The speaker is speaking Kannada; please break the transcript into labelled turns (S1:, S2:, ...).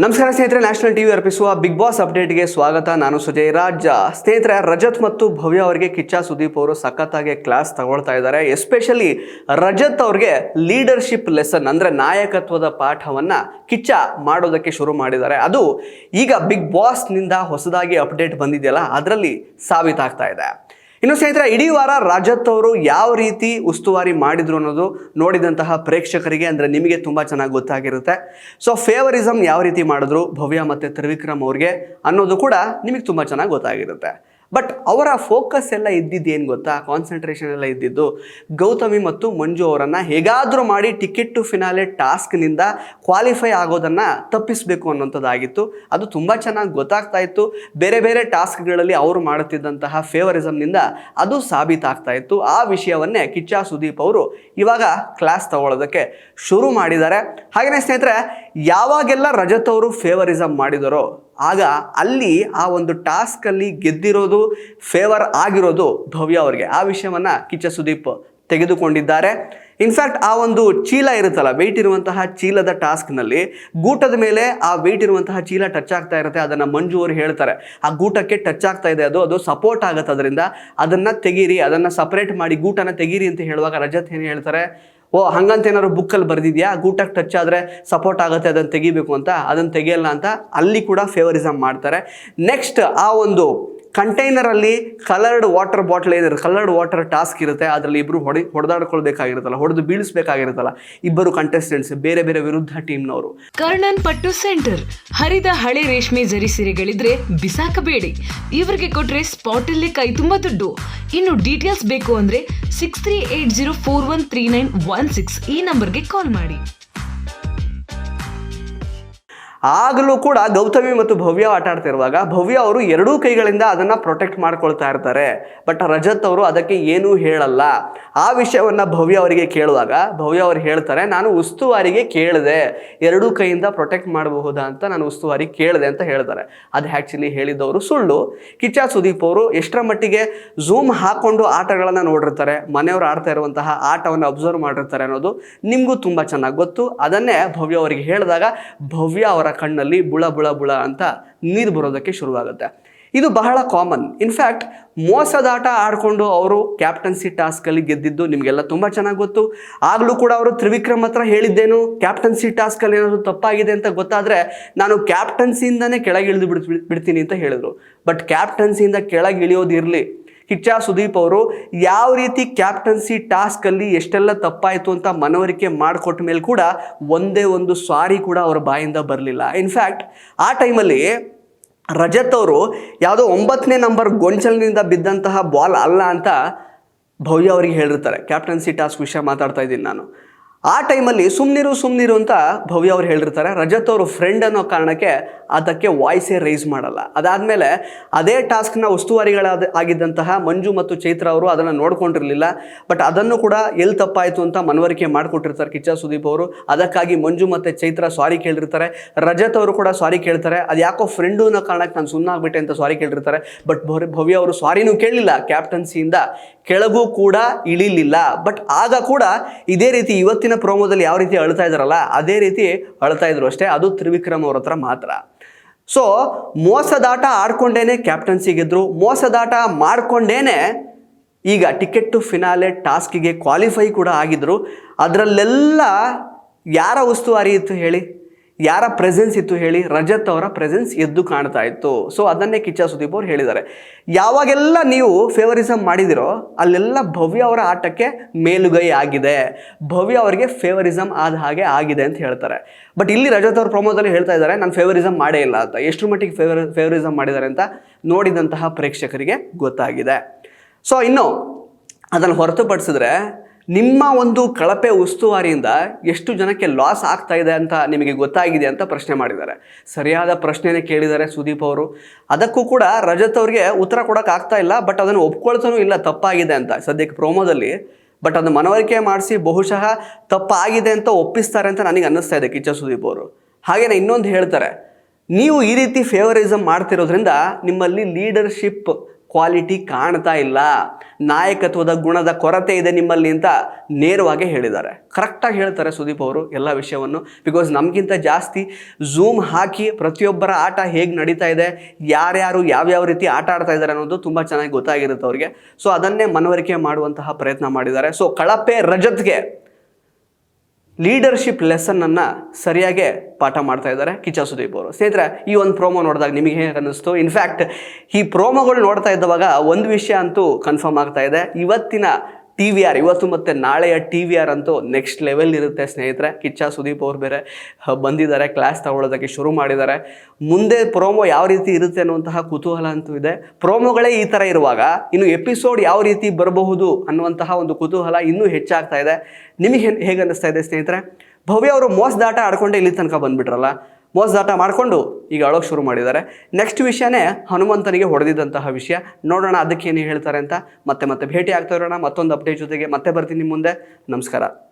S1: ನಮಸ್ಕಾರ ಸ್ನೇಹಿತರೆ, ನ್ಯಾಷನಲ್ ಟಿವಿ ಅರ್ಪಿಸುವ ಬಿಗ್ ಬಾಸ್ ಅಪ್ಡೇಟ್ಗೆ ಸ್ವಾಗತ. ನಾನು ಸುಜಯ್ ರಾಜ್. ಸ್ನೇಹಿತರೆ, ರಜತ್ ಮತ್ತು ಭವ್ಯ ಅವರಿಗೆ ಕಿಚ್ಚ ಸುದೀಪ್ ಅವರು ಸಖತ್ತಾಗಿ ಕ್ಲಾಸ್ ತಗೊಳ್ತಾ ಇದ್ದಾರೆ. ಎಸ್ಪೆಷಲಿ ರಜತ್ ಅವ್ರಿಗೆ ಲೀಡರ್ಶಿಪ್ ಲೆಸನ್ ಅಂದರೆ ನಾಯಕತ್ವದ ಪಾಠವನ್ನ ಕಿಚ್ಚ ಮಾಡೋದಕ್ಕೆ ಶುರು ಮಾಡಿದ್ದಾರೆ. ಅದು ಈಗ ಬಿಗ್ ಬಾಸ್ನಿಂದ ಹೊಸದಾಗಿ ಅಪ್ಡೇಟ್ ಬಂದಿದೆಯಲ್ಲ, ಅದರಲ್ಲಿ ಸಾಬೀತಾಗ್ತಾ ಇದೆ. ಇನ್ನು ಸ್ನೇಹಿತರೆ, ಇಡೀ ವಾರ ರಜತ್ ಅವರು ಯಾವ ರೀತಿ ಉಸ್ತುವಾರಿ ಮಾಡಿದ್ರು ಅನ್ನೋದು ನೋಡಿದಂತಹ ಪ್ರೇಕ್ಷಕರಿಗೆ ಅಂದರೆ ನಿಮಗೆ ತುಂಬ ಚೆನ್ನಾಗಿ ಗೊತ್ತಾಗಿರುತ್ತೆ. ಸೊ ಫೇವರಿಸಮ್ ಯಾವ ರೀತಿ ಮಾಡಿದ್ರು ಭವ್ಯ ಮತ್ತು ತ್ರಿವಿಕ್ರಮ್ ಅವ್ರಿಗೆ ಅನ್ನೋದು ಕೂಡ ನಿಮಗೆ ತುಂಬ ಚೆನ್ನಾಗಿ ಗೊತ್ತಾಗಿರುತ್ತೆ. ಬಟ್ ಅವರ ಫೋಕಸ್ ಎಲ್ಲ ಇದ್ದಿದ್ದು ಏನು ಗೊತ್ತಾ, ಕಾನ್ಸಂಟ್ರೇಷನ್ ಎಲ್ಲ ಇದ್ದಿದ್ದು ಗೌತಮಿ ಮತ್ತು ಮಂಜು ಅವರನ್ನು ಹೇಗಾದರೂ ಮಾಡಿ ಟಿಕೆಟ್ ಟು ಫಿನಾಲೆ ಟಾಸ್ಕ್ನಿಂದ ಕ್ವಾಲಿಫೈ ಆಗೋದನ್ನು ತಪ್ಪಿಸಬೇಕು ಅನ್ನೋಂಥದ್ದಾಗಿತ್ತು. ಅದು ತುಂಬ ಚೆನ್ನಾಗಿ ಗೊತ್ತಾಗ್ತಾ ಇತ್ತು. ಬೇರೆ ಬೇರೆ ಟಾಸ್ಕ್ಗಳಲ್ಲಿ ಅವರು ಮಾಡುತ್ತಿದ್ದಂತಹ ಫೇವರಿಸಮ್ನಿಂದ ಅದು ಸಾಬೀತಾಗ್ತಾ ಇತ್ತು. ಆ ವಿಷಯವನ್ನೇ ಕಿಚ್ಚ ಸುದೀಪ್ ಅವರು ಇವಾಗ ಕ್ಲಾಸ್ ತಗೊಳ್ಳೋದಕ್ಕೆ ಶುರು ಮಾಡಿದ್ದಾರೆ. ಹಾಗೆಯೇ ಸ್ನೇಹಿತರೆ, ಯಾವಾಗೆಲ್ಲ ರಜತ್ ಅವರು ಫೇವರಿಸಮ್ ಮಾಡಿದರೋ ಆಗ ಅಲ್ಲಿ ಆ ಒಂದು ಟಾಸ್ಕಲ್ಲಿ ಗೆದ್ದಿರೋದು, ಫೇವರ್ ಆಗಿರೋದು ಭವ್ಯ ಅವರಿಗೆ. ಆ ವಿಷಯವನ್ನು ಕಿಚ್ಚ ಸುದೀಪ್ ತೆಗೆದುಕೊಂಡಿದ್ದಾರೆ. ಇನ್ಫ್ಯಾಕ್ಟ್ ಆ ಒಂದು ಚೀಲ ಇರುತ್ತಲ್ಲ, ವೆಯ್ಟ್ ಇರುವಂತಹ ಚೀಲದ ಟಾಸ್ಕ್ನಲ್ಲಿ ಗೂಟದ ಮೇಲೆ ಆ ವೆಯ್ಟ್ ಇರುವಂತಹ ಚೀಲ ಟಚ್ ಆಗ್ತಾ ಇರುತ್ತೆ. ಅದನ್ನು ಮಂಜು ಅವರು ಹೇಳ್ತಾರೆ, ಆ ಗೂಟಕ್ಕೆ ಟಚ್ ಆಗ್ತಾ ಇದೆ, ಅದು ಸಪೋರ್ಟ್ ಆಗುತ್ತೆ, ಅದರಿಂದ ಅದನ್ನು ತೆಗೀರಿ, ಅದನ್ನು ಸಪ್ರೇಟ್ ಮಾಡಿ ಗೂಟನ ತೆಗೀರಿ ಅಂತ ಹೇಳುವಾಗ ರಜತ್ ಏನು ಹೇಳ್ತಾರೆ, ಓ ಹಂಗಂತ ಏನಾದ್ರು ಬುಕ್ಕಲ್ಲಿ ಬರೆದಿದ್ಯಾ, ಗೂಟಕ್ಕೆ ಟಚ್ ಆದರೆ ಸಪೋರ್ಟ್ ಆಗುತ್ತೆ, ಅದನ್ನು ತೆಗಿಬೇಕು ಅಂತ, ಅದನ್ನು ತೆಗಿಯಲ್ಲ ಅಂತ ಅಲ್ಲಿ ಕೂಡ ಫೇವರಿಸಮ್ ಮಾಡ್ತಾರೆ. ನೆಕ್ಸ್ಟ್ ಆ ಒಂದು ಕಂಟೈನರಲ್ಲಿ ಕಲರ್ಡ್ ವಾಟರ್ ಬಾಟ್ಲ್ ಏನಿರುತ್ತೆ, ಕಲರ್ಡ್ ವಾಟರ್ ಟಾಸ್ಕ್ ಇರುತ್ತೆ, ಅದರಲ್ಲಿ ಇಬ್ಬರು ಹೊಡೆದಾಡ್ಕೊಳ್ಬೇಕಾಗಿರುತ್ತಲ್ಲ, ಹೊಡೆದು ಬೀಳಿಸ್ಬೇಕಾಗಿರುತ್ತಲ್ಲ ಇಬ್ಬರು ಕಂಟೆಸ್ಟೆಂಟ್ಸ್, ಬೇರೆ ಬೇರೆ ವಿರುದ್ಧ ಟೀಮ್ನವರು.
S2: ಕರ್ಣನ್ ಪಟ್ಟು ಸೆಂಟರ್ ಹರಿದ ಹಳೆ ರೇಷ್ಮೆ ಜರಿ ಸೀರೆಗಳಿದ್ರೆ ಬಿಸಾಕಬೇಡಿ, ಇವರಿಗೆ ಕೊಟ್ರೆ ಸ್ಪಾಟ್ ಅಲ್ಲೇ ಕೈ ತುಂಬ ದುಡ್ಡು. ಇನ್ನು ಡೀಟೇಲ್ಸ್ ಬೇಕು ಅಂದ್ರೆ 6380413916 ಈ ನಂಬರ್ಗೆ ಕಾಲ್ ಮಾಡಿ.
S1: ಆಗಲೂ ಕೂಡ ಗೌತಮಿ ಮತ್ತು ಭವ್ಯ ಆಟ ಆಡ್ತಿರುವಾಗ ಭವ್ಯ ಅವರು ಎರಡೂ ಕೈಗಳಿಂದ ಅದನ್ನು ಪ್ರೊಟೆಕ್ಟ್ ಮಾಡ್ಕೊಳ್ತಾ ಇರ್ತಾರೆ. ಬಟ್ ರಜತ್ ಅವರು ಅದಕ್ಕೆ ಏನೂ ಹೇಳಲ್ಲ. ಆ ವಿಷಯವನ್ನು ಭವ್ಯ ಅವರಿಗೆ ಕೇಳುವಾಗ ಭವ್ಯ ಅವರು ಹೇಳ್ತಾರೆ, ನಾನು ಉಸ್ತುವಾರಿಗೆ ಕೇಳಿದೆ, ಎರಡೂ ಕೈಯಿಂದ ಪ್ರೊಟೆಕ್ಟ್ ಮಾಡಬಹುದಾ ಅಂತ ನಾನು ಉಸ್ತುವಾರಿ ಕೇಳಿದೆ ಅಂತ ಹೇಳ್ತಾರೆ. ಅದು ಆ್ಯಕ್ಚುಲಿ ಹೇಳಿದವರು ಸುಳ್ಳು. ಕಿಚ್ಚ ಸುದೀಪ್ ಅವರು ಎಷ್ಟರ ಮಟ್ಟಿಗೆ ಝೂಮ್ ಹಾಕ್ಕೊಂಡು ಆಟಗಳನ್ನು ನೋಡಿರ್ತಾರೆ, ಮನೆಯವರು ಆಡ್ತಾ ಇರುವಂತಹ ಆಟವನ್ನು ಅಬ್ಸರ್ವ್ ಮಾಡಿರ್ತಾರೆ ಅನ್ನೋದು ನಿಮಗೂ ತುಂಬ ಚೆನ್ನಾಗಿ ಗೊತ್ತು. ಅದನ್ನೇ ಭವ್ಯ ಅವರಿಗೆ ಹೇಳಿದಾಗ ಭವ್ಯ ಅವರ ಕಣ್ಣಲ್ಲಿ ಬುಳ ಬುಳ ಬುಳ ಅಂತ ನೀರು ಬರೋದಕ್ಕೆ ಶುರುವಾಗುತ್ತೆ. ಇದು ಬಹಳ ಕಾಮನ್. ಇನ್ಫ್ಯಾಕ್ಟ್ ಮೋಸದಾಟ ಆಡಿಕೊಂಡು ಅವರು ಕ್ಯಾಪ್ಟನ್ಸಿ ಟಾಸ್ಕಲ್ಲಿ ಗೆದ್ದಿದ್ದು ನಿಮಗೆಲ್ಲ ತುಂಬ ಚೆನ್ನಾಗಿ ಗೊತ್ತು. ಆಗಲೂ ಕೂಡ ಅವರು ತ್ರಿವಿಕ್ರಮ್ ಹತ್ರ ಹೇಳಿದ್ದೇನು, ಕ್ಯಾಪ್ಟನ್ಸಿ ಟಾಸ್ಕಲ್ಲಿ ಏನಾದರೂ ತಪ್ಪಾಗಿದೆ ಅಂತ ಗೊತ್ತಾದರೆ ನಾನು ಕ್ಯಾಪ್ಟನ್ಸಿಯಿಂದನೇ ಕೆಳಗಿಳಿದು ಬಿಡ್ತೀನಿ ಅಂತ ಹೇಳಿದರು. ಬಟ್ ಕ್ಯಾಪ್ಟನ್ಸಿಯಿಂದ ಕೆಳಗಿಳಿಯೋದಿರಲಿ, ಕಿಚ್ಚ ಸುದೀಪ್ ಅವರು ಯಾವ ರೀತಿ ಕ್ಯಾಪ್ಟನ್ಸಿ ಟಾಸ್ಕಲ್ಲಿ ಎಷ್ಟೆಲ್ಲ ತಪ್ಪಾಯಿತು ಅಂತ ಮನವರಿಕೆ ಮಾಡಿಕೊಟ್ಟ ಮೇಲೆ ಕೂಡ ಒಂದೇ ಒಂದು ಸಾರಿ ಕೂಡ ಅವರ ಬಾಯಿಂದ ಬರಲಿಲ್ಲ. ಇನ್ಫ್ಯಾಕ್ಟ್ ಆ ಟೈಮಲ್ಲಿ ರಜತ್ ಅವರು ಯಾವುದೋ 9ನೇ ನಂಬರ್ ಗೊಂಚಲಿನಿಂದ ಬಿದ್ದಂತಹ ಬಾಲ್ ಅಲ್ಲ ಅಂತ ಭವ್ಯ ಅವರಿಗೆ ಹೇಳಿರ್ತಾರೆ. ಕ್ಯಾಪ್ಟನ್ಸಿ ಟಾಸ್ಕ್ ವಿಷಯ ಮಾತಾಡ್ತಾ ಇದ್ದೀನಿ ನಾನು. ಆ ಟೈಮಲ್ಲಿ ಸುಮ್ಮನಿರು ಅಂತ ಭವ್ಯ ಅವ್ರು ಹೇಳಿರ್ತಾರೆ. ರಜತ್ ಅವರು ಫ್ರೆಂಡ್ ಅನ್ನೋ ಕಾರಣಕ್ಕೆ ಅದಕ್ಕೆ ವಾಯ್ಸೇ ರೈಸ್ ಮಾಡಲ್ಲ. ಅದಾದಮೇಲೆ ಅದೇ ಟಾಸ್ಕ್ನ ಆಗಿದ್ದಂತಹ ಮಂಜು ಮತ್ತು ಚೈತ್ರ ಅವರು ಅದನ್ನು ನೋಡ್ಕೊಂಡಿರಲಿಲ್ಲ. ಬಟ್ ಅದನ್ನು ಕೂಡ ಎಲ್ಲಿ ತಪ್ಪಾಯಿತು ಅಂತ ಮನವರಿಕೆ ಮಾಡಿಕೊಟ್ಟಿರ್ತಾರೆ ಕಿಚ್ಚ ಸುದೀಪ್ ಅವರು. ಅದಕ್ಕಾಗಿ ಮಂಜು ಮತ್ತು ಚೈತ್ರ ಸಾರಿ ಕೇಳಿರ್ತಾರೆ. ರಜತ್ ಅವರು ಕೂಡ ಸಾರಿ ಕೇಳ್ತಾರೆ. ಅದು ಯಾಕೋ ಫ್ರೆಂಡು ಅನ್ನೋ ಕಾರಣಕ್ಕೆ ನಾನು ಸುಮ್ಮನಾಗ್ಬಿಟ್ಟೆ ಅಂತ ಸಾರಿ ಕೇಳಿರ್ತಾರೆ. ಬಟ್ ಭವ್ಯ ಅವರು ಸಾರಿನೂ ಕೇಳಲಿಲ್ಲ, ಕ್ಯಾಪ್ಟನ್ಸಿಯಿಂದ ಕೆಳಗೂ ಕೂಡ ಇಳಿಲಿಲ್ಲ. ಬಟ್ ಆಗ ಕೂಡ ಇದೇ ರೀತಿ ಇವತ್ತಿನ ಪ್ರೋಮೋದಲ್ಲಿ ಯಾವ ರೀತಿ ಅಳ್ತಾ ಇದ್ದಾರಲ್ಲ ಅದೇ ರೀತಿ ಅಳ್ತಾ ಇದ್ರು ಅಷ್ಟೇ. ಅದು ತ್ರಿವಿಕ್ರಮ್ ಅವ್ರ ಹತ್ರ ಮಾತ್ರ. ಸೊ ಮೋಸದಾಟ ಆಡ್ಕೊಂಡೇನೆ ಕ್ಯಾಪ್ಟನ್ಸಿ ಗೆದ್ರು, ಮೋಸದಾಟ ಮಾಡ್ಕೊಂಡೇನೆ ಈಗ ಟಿಕೆಟ್ ಟು ಫಿನಾಲೆ ಟಾಸ್ಕಿಗೆ ಕ್ವಾಲಿಫೈ ಕೂಡ ಆಗಿದ್ರು. ಅದರಲ್ಲೆಲ್ಲ ಯಾರ ಉಸ್ತುವಾರಿ ಇತ್ತು ಹೇಳಿ, ಯಾರ ಪ್ರೆಸೆನ್ಸ್ ಇತ್ತು ಹೇಳಿ? ರಜತ್ ಅವರ ಪ್ರೆಸೆನ್ಸ್ ಎದ್ದು ಕಾಣ್ತಾ ಇತ್ತು. ಸೊ ಅದನ್ನೇ ಕಿಚ್ಚ ಸುದೀಪ್ ಅವರು ಹೇಳಿದ್ದಾರೆ. ಯಾವಾಗೆಲ್ಲ ನೀವು ಫೇವರಿಸಮ್ ಮಾಡಿದಿರೋ ಅಲ್ಲೆಲ್ಲ ಭವ್ಯ ಅವರ ಆಟಕ್ಕೆ ಮೇಲುಗೈ ಆಗಿದೆ, ಭವ್ಯ ಅವರಿಗೆ ಫೇವರಿಸಮ್ ಆದ ಹಾಗೆ ಆಗಿದೆ ಅಂತ ಹೇಳ್ತಾರೆ. ಬಟ್ ಇಲ್ಲಿ ರಜತ್ ಅವ್ರ ಪ್ರಮೋದಲ್ಲಿ ಹೇಳ್ತಾ ಇದ್ದಾರೆ, ನಾನು ಫೇವರಿಸಮ್ ಮಾಡೇ ಇಲ್ಲ ಅಂತ. ಎಷ್ಟು ಮಟ್ಟಿಗೆ ಫೇವರಿಸಮ್ ಮಾಡಿದ್ದಾರೆ ಅಂತ ನೋಡಿದಂತಹ ಪ್ರೇಕ್ಷಕರಿಗೆ ಗೊತ್ತಾಗಿದೆ. ಸೊ ಇನ್ನು ಅದನ್ನು ಹೊರತುಪಡಿಸಿದ್ರೆ ನಿಮ್ಮ ಒಂದು ಕಳಪೆ ಉಸ್ತುವಾರಿಯಿಂದ ಎಷ್ಟು ಜನಕ್ಕೆ ಲಾಸ್ ಆಗ್ತಾ ಇದೆ ಅಂತ ನಿಮಗೆ ಗೊತ್ತಾಗಿದೆ ಅಂತ ಪ್ರಶ್ನೆ ಮಾಡಿದ್ದಾರೆ. ಸರಿಯಾದ ಪ್ರಶ್ನೆನೇ ಕೇಳಿದ್ದಾರೆ ಸುದೀಪ್ ಅವರು. ಅದಕ್ಕೂ ಕೂಡ ರಜತ್ ಅವ್ರಿಗೆ ಉತ್ತರ ಕೊಡೋಕೆ ಆಗ್ತಾ ಇಲ್ಲ. ಬಟ್ ಅದನ್ನು ಒಪ್ಕೊಳ್ತಾನೂ ಇಲ್ಲ ತಪ್ಪಾಗಿದೆ ಅಂತ ಸದ್ಯಕ್ಕೆ ಪ್ರೋಮೋದಲ್ಲಿ. ಬಟ್ ಅದು ಮನವರಿಕೆ ಮಾಡಿಸಿ ಬಹುಶಃ ತಪ್ಪಾಗಿದೆ ಅಂತ ಒಪ್ಪಿಸ್ತಾರೆ ಅಂತ ನನಗೆ ಅನ್ನಿಸ್ತಾ ಇದೆ ಕಿಚ್ಚ ಸುದೀಪ್ ಅವರು. ಹಾಗೆಯೇ ಇನ್ನೊಂದು ಹೇಳ್ತಾರೆ, ನೀವು ಈ ರೀತಿ ಫೇವರಿಸಮ್ ಮಾಡ್ತಿರೋದ್ರಿಂದ ನಿಮ್ಮಲ್ಲಿ ಲೀಡರ್ಶಿಪ್ ಕ್ವಾಲಿಟಿ ಕಾಣ್ತಾ ಇಲ್ಲ, ನಾಯಕತ್ವದ ಗುಣದ ಕೊರತೆ ಇದೆ ನಿಮ್ಮಲ್ಲಿ ಅಂತ ನೇರವಾಗಿ ಹೇಳಿದ್ದಾರೆ. ಕರೆಕ್ಟಾಗಿ ಹೇಳ್ತಾರೆ ಸುದೀಪ್ ಅವರು ಎಲ್ಲ ವಿಷಯವನ್ನು. ಬಿಕಾಸ್ ನಮಗಿಂತ ಜಾಸ್ತಿ ಝೂಮ್ ಹಾಕಿ ಪ್ರತಿಯೊಬ್ಬರ ಆಟ ಹೇಗೆ ನಡೀತಾ ಇದೆ, ಯಾರ್ಯಾರು ಯಾವ್ಯಾವ ರೀತಿ ಆಟ ಆಡ್ತಾ ಇದ್ದಾರೆ ಅನ್ನೋದು ತುಂಬ ಚೆನ್ನಾಗಿ ಗೊತ್ತಾಗಿರುತ್ತೆ ಅವ್ರಿಗೆ. ಸೊ ಅದನ್ನೇ ಮನವರಿಕೆ ಮಾಡುವಂತಹ ಪ್ರಯತ್ನ ಮಾಡಿದ್ದಾರೆ. ಸೊ ಕಳಪೆ ರಜತ್ಗೆ ಲೀಡರ್ಶಿಪ್ ಲೆಸನ್ನನ್ನು ಸರಿಯಾಗಿ ಪಾಠ ಮಾಡ್ತಾ ಇದ್ದಾರೆ ಕಿಚ್ಚ ಸುದೀಪ್ ಅವರು. ಸ್ನೇಹಿತರೆ, ಈ ಒಂದು ಪ್ರೋಮೋ ನೋಡಿದಾಗ ನಿಮಗೆ ಹೇಗೆ ಅನ್ನಿಸ್ತು? ಇನ್ಫ್ಯಾಕ್ಟ್ ಈ ಪ್ರೋಮೋಗಳು ನೋಡ್ತಾ ಇದ್ದವಾಗ ಒಂದು ವಿಷಯ ಅಂತೂ ಕನ್ಫರ್ಮ್ ಆಗ್ತಾ ಇದೆ, ಇವತ್ತಿನ TVR, ಇವತ್ತು ಮತ್ತು ನಾಳೆಯ TVR ಅಂತೂ ನೆಕ್ಸ್ಟ್ ಲೆವೆಲ್ ಇರುತ್ತೆ ಸ್ನೇಹಿತರೆ. ಕಿಚ್ಚ ಸುದೀಪ್ ಅವ್ರು ಬೇರೆ ಬಂದಿದ್ದಾರೆ, ಕ್ಲಾಸ್ ತಗೊಳ್ಳೋದಕ್ಕೆ ಶುರು ಮಾಡಿದ್ದಾರೆ. ಮುಂದೆ ಪ್ರೋಮೋ ಯಾವ ರೀತಿ ಇರುತ್ತೆ ಅನ್ನುವಂತಹ ಕುತೂಹಲ ಅಂತೂ ಇದೆ. ಪ್ರೋಮೋಗಳೇ ಈ ಥರ ಇರುವಾಗ ಇನ್ನು ಎಪಿಸೋಡ್ ಯಾವ ರೀತಿ ಬರಬಹುದು ಅನ್ನುವಂತಹ ಒಂದು ಕುತೂಹಲ ಇನ್ನೂ ಹೆಚ್ಚಾಗ್ತಾ ಇದೆ. ನಿಮಗೆ ಹೇಗೆ ಅನ್ನಿಸ್ತಾ ಇದೆ ಸ್ನೇಹಿತರೆ? ಭವ್ಯ ಅವರು ಮೋಸದಾಟ ಆಡ್ಕೊಂಡೆ ಇಲ್ಲಿ ತನಕ ಬಂದುಬಿಟ್ರಲ್ಲ, ಮೋಸದಾಟ ಮಾಡಿಕೊಂಡು ಈಗ ಅಳೋಕೆ ಶುರು ಮಾಡಿದ್ದಾರೆ. ನೆಕ್ಸ್ಟ್ ವಿಷಯನೇ ಹನುಮಂತನಿಗೆ ಹೊಡೆದಿದ್ದಂತಹ ವಿಷಯ. ನೋಡೋಣ ಅದಕ್ಕೇನು ಹೇಳ್ತಾರೆ ಅಂತ. ಮತ್ತೆ ಭೇಟಿ ಆಗ್ತಾ ಇರೋಣ ಮತ್ತೊಂದು ಅಪ್ಡೇಟ್ ಜೊತೆಗೆ. ಮತ್ತೆ ಬರ್ತೀನಿ ನಿಮ್ಮ ಮುಂದೆ. ನಮಸ್ಕಾರ.